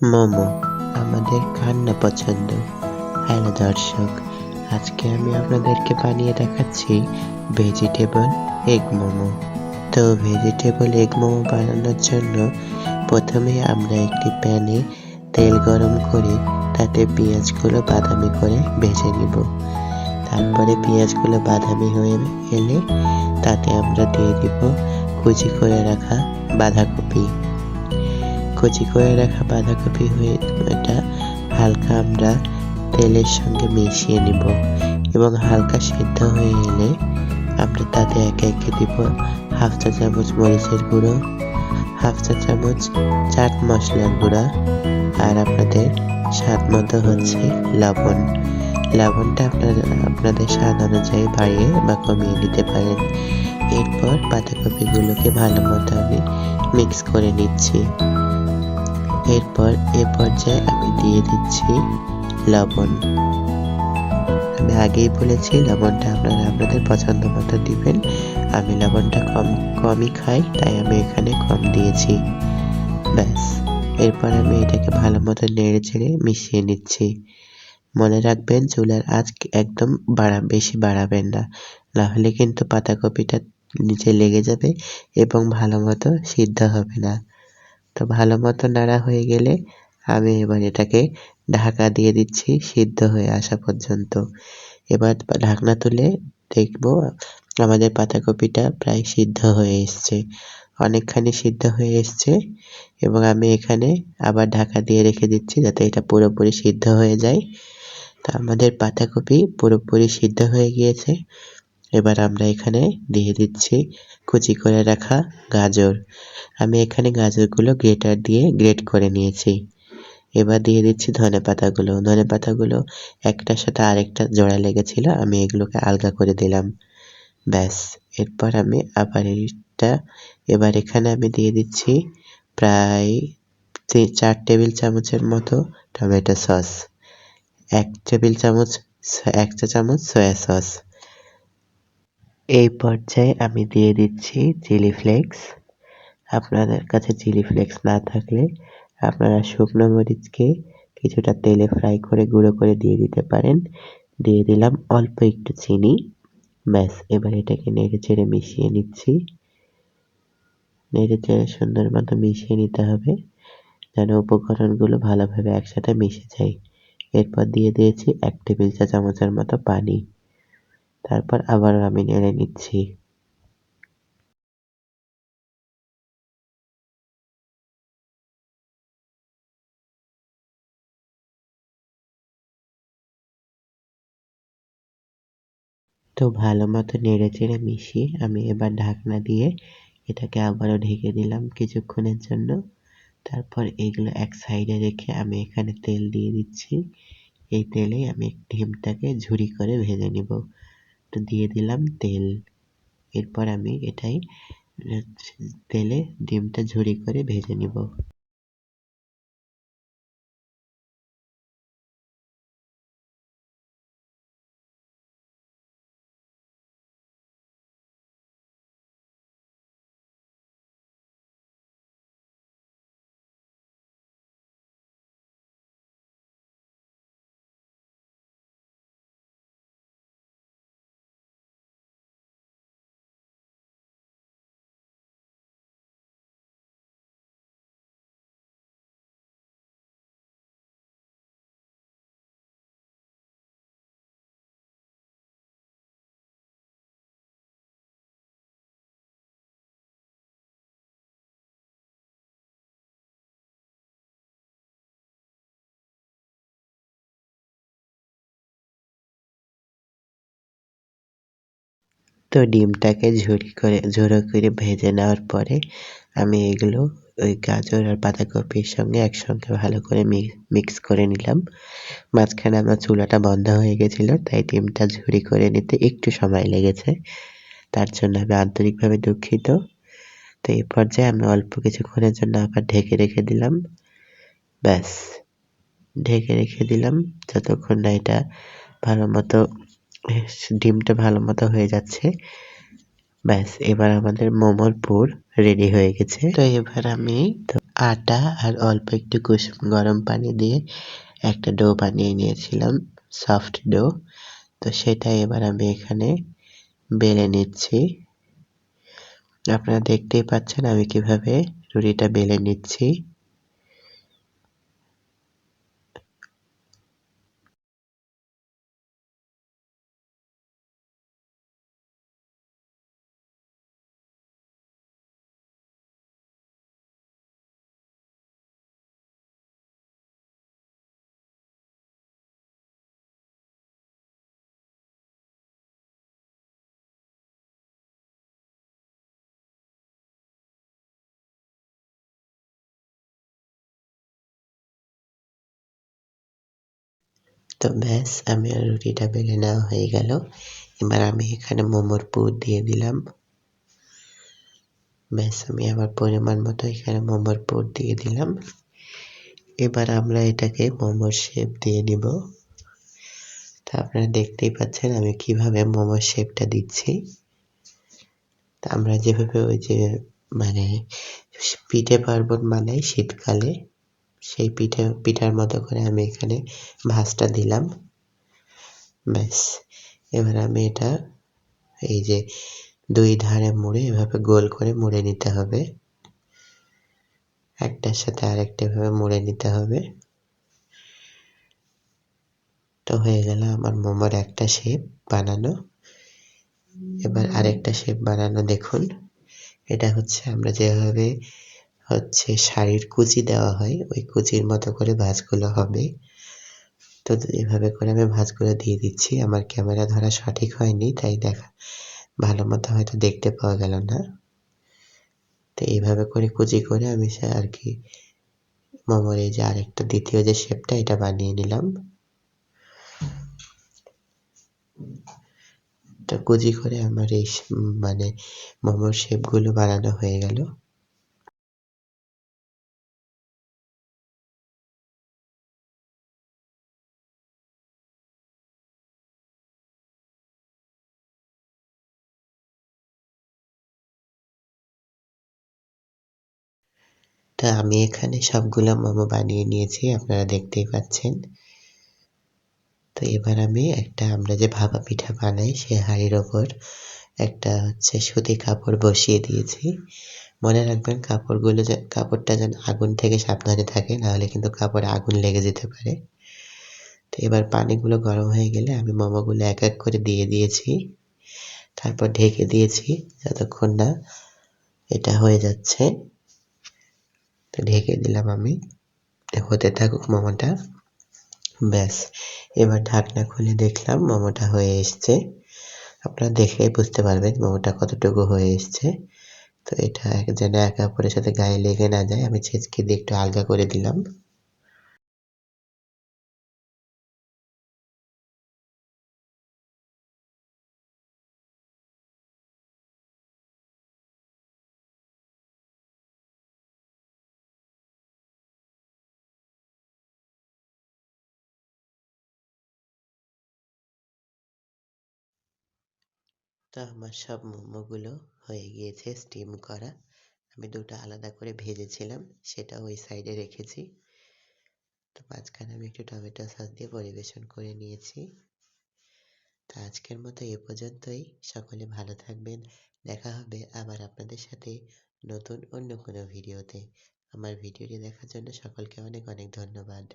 মোমো আমাদের কার না পছন্দ। হ্যালো দর্শক, আজকে আমি আপনাদেরকে বানিয়ে দেখাচ্ছি ভেজিটেবল এগ মোমো। তো ভেজিটেবল এগ মোমো বানানোর জন্য প্রথমে আমরা একটি প্যানে তেল গরম করে তাতে পেঁয়াজগুলো বাদামি করে ভেজে নিব। তারপরে পেঁয়াজগুলো বাদামি হয়ে এলে তাতে আমরা দিয়ে দিব কুচি করে রাখা বাঁধাকপি। কুচি করে রাখা বাঁধাকপি হয়ে এটা হালকা আমরা তেলের সঙ্গে মিশিয়ে নিব এবং হালকা সিদ্ধ হয়ে এলে আমরা তাতে একে একে দিব হাফ চা চামচ মরিচের গুঁড়ো, হাফ চা চামচ চাট মশলার গুঁড়া, আর আপনাদের স্বাদ মতো হচ্ছে লবণ। লবণটা আপনাদের স্বাদ অনুযায়ী বাড়িয়ে বা কমিয়ে নিতে পারেন। এরপর বাঁধাকপিগুলোকে ভালো মতো আমি মিক্স করে নিচ্ছি। এরপর এ পর্যায়ে আমি দিয়ে দিচ্ছি লবণ। আমি আগেই বলেছি লবণটা আপনারা আপনাদের পছন্দ মতো দিবেন। আমি লবণটা কমই খাই, তাই আমি এখানে কম দিয়েছি। ব্যাস, এরপর আমি এটাকে ভালো মতো নেড়ে চেড়ে মিশিয়ে নিচ্ছি। মনে রাখবেন চুলার আঁচ একদম বেশি বাড়াবেন না, নাহলে কিন্তু পাতাকপিটা নিচে লেগে যাবে এবং ভালো মতো সিদ্ধ হবে না। তো ভালো মতো নাড়া হয়ে গেলে আমি এবার এটাকে ঢাকা দিয়ে দিচ্ছি সিদ্ধ হয়ে আসা পর্যন্ত। এবার ঢাকনা তুলে দেখব আমাদের পাতাকপিটা প্রায় সিদ্ধ হয়ে এসছে, অনেকখানি সিদ্ধ হয়ে এসছে এবং আমি এখানে আবার ঢাকা দিয়ে রেখে দিচ্ছি যাতে এটা পুরোপুরি সিদ্ধ হয়ে যায়। তা আমাদের পাতাকপি পুরোপুরি সিদ্ধ হয়ে গিয়েছে। এবার আমরা এখানে দিয়ে দিচ্ছি কুচি করে রাখা গাজর। আমি এখানে গাজরগুলো গ্রেটার দিয়ে গ্রেট করে নিয়েছি। এবার দিয়ে দিচ্ছি ধনেপাতাগুলো। ধনেপাতাগুলো একটার সাথে আরেকটা জোড়া লেগেছিল, আমি এগুলোকে আলগা করে দিলাম। ব্যাস, এরপর আমি আবার এবার এখানে আমি দিয়ে দিচ্ছি প্রায় 4 টেবিল চামচের মতো টমেটো সস, 1 চা চামচ সয়া সস। এই পর্যায়ে আমি দিয়ে দিচ্ছি চিলি ফ্লেক্স। আপনাদের কাছে চিলি ফ্লেক্স না থাকলে আপনারা শুকনো মরিচকে কিছুটা তেলে ফ্রাই করে গুঁড়ো করে দিয়ে দিতে পারেন। দিয়ে দিলাম অল্প একটু চিনি। ব্যাস, এবার এটাকে নেড়ে চেড়ে মিশিয়ে নিচ্ছি। নেড়ে চেড়ে সুন্দর মতো মিশিয়ে নিতে হবে যেন উপকরণগুলো ভালোভাবে একসাথে মিশে যায়। এরপর দিয়ে দিয়েছি 1 টেবিল চা চামচের মতো পানি। তারপর আবারও আমি নেড়ে নিচ্ছি। তো ভালো মতো নেড়ে চেড়ে মিশিয়ে আমি এবার ঢাকনা দিয়ে এটাকে আবারও ঢেকে দিলাম কিছুক্ষণের জন্য। তারপর এগুলো এক সাইডে রেখে আমি এখানে তেল দিয়ে দিচ্ছি। এই তেলেই আমি ডিমটাকে ঝুরি করে ভেজে নিব। তো দিয়ে দিলাম তেল। এরপর আমি এটাই তেলে ডিমটা ঝুরি করে ভেজে নিব। তো ডিমটাকে ঝুরো করে ভেজে নেওয়ার পরে আমি এগুলো ওই গাজর আর বাঁধাকপির সঙ্গে একসঙ্গে ভালো করে মিক্স করে নিলাম। মাঝখানে আমার চুলাটা বন্ধ হয়ে গেছিল, তাই ডিমটা ঝুরি করে নিতে একটু সময় লেগেছে। তার জন্য আমি আন্তরিকভাবে দুঃখিত। তো এই পর্যায়ে আমি অল্প কিছুক্ষণের জন্য আবার ঢেকে রেখে দিলাম। ব্যাস, ঢেকে রেখে দিলাম যতক্ষণ না এটা ভালো মতো ডিমটা ভালো মতো হয়ে যাচ্ছে। ব্যাস, এবার আমাদের মোমোর পুর রেডি হয়ে গেছে। তো এবার আমি আটা আর অল্প একটু কুসুম গরম পানি দিয়ে একটা ডো বানিয়ে নিয়েছিলাম, সফট ডো। তো সেটা এবার আমি এখানে বেলে নিচ্ছি। আপনারা দেখতেই পাচ্ছেন আমি কিভাবে রুটিটা বেলে নিচ্ছি। তো ব্যাস আমার রুটিটা বেলে নেওয়া হয়ে গেল। এবার আমি এখানে মোমোর পুর দিয়ে দিলাম। ব্যাস আমি আমার পরিমাণ মতো এখানে মোমোর পুর দিয়ে দিলাম। এবার আমরা এটাকে মোমোর শেপ দিয়ে নিব। তা আপনারা দেখতেই পাচ্ছেন আমি কিভাবে মোমোর শেপটা দিচ্ছি। তা আমরা যেভাবে ওই যে মানে পিঠে পার্বণ বানাই শীতকালে, সেই পিঠার মতো করে আমি এখানে ভাঁজটা দিলাম। ব্যাস এবার আমি এটা এই যে দুই ধারে মুড়ে এভাবে গোল করে মুড়ে নিতে হবে। একটার সাথে আরেকটা এভাবে মুড়ে নিতে হবে। তো হয়ে গেল আমার মোমোর একটা শেপ বানানো। এবার আরেকটা শেপ বানানো দেখুন। এটা হচ্ছে আমরা যেভাবে হচ্ছে শাড়ির কুচি দেওয়া হয় ওই কুচির মতো করে ভাঁজগুলো হবে। তো এভাবে করে আমি ভাঁজগুলো দিয়ে দিচ্ছি। আমার ক্যামেরা ধরা সঠিক হয়নি তাই ভালো মতো হয়তো দেখতে পাওয়া গেল না। তো এইভাবে করে কুচি করে আমি আর কি মোমোর এই যে আরেকটা দ্বিতীয় যে শেপটা এটা বানিয়ে নিলাম। তো কুচি করে আমার এই মানে মোমোর শেপগুলো বানানো হয়ে গেল। তা আমি এখানে সবগুলো মোমো বানিয়ে নিয়েছি, আপনারা দেখতেই পাচ্ছেন। তো এবার আমি আমরা যে ভাপা পিঠা বানাই সে হাঁড়ির ওপর একটা হচ্ছে সুতি কাপড় বসিয়ে দিয়েছি। মনে রাখবেন কাপড়টা যেন আগুন থেকে সাবধানে থাকে, নাহলে কিন্তু কাপড়ে আগুন লেগে যেতে পারে। তো এবার পানিগুলো গরম হয়ে গেলে আমি মোমোগুলো এক এক করে দিয়ে দিয়েছি। তারপর ঢেকে দিয়েছি যতক্ষণ না এটা হয়ে যাচ্ছে। তো ঢেকে দিলাম আমি, হতে থাকুক মোমোটা। ব্যাস এবার ঢাকনা খুলে দেখলাম মোমোটা হয়ে এসছে। আপনারা দেখলেই বুঝতে পারবেন মোমোটা কতটুকু হয়ে এসছে। তো এটা যেন একে অপরের সাথে গায়ে লেগে না যায় আমি ছেঁচকি দিয়ে একটু আলগা করে দিলাম। তো আমার সব মোমোগুলো হয়ে গিয়েছে স্টিম করা। আমি দুটো আলাদা করে ভেজেছিলাম, সেটা ওই সাইডে রেখেছি। তো মাঝখানে আমি একটু টমেটো সস দিয়ে পরিবেশন করে নিয়েছি। তো আজকের মতো এ পর্যন্তই। সকলে ভালো থাকবেন। দেখা হবে আবার আপনাদের সাথে নতুন অন্য কোনো ভিডিওতে। আমার ভিডিওটি দেখার জন্য সকলকে অনেক অনেক ধন্যবাদ।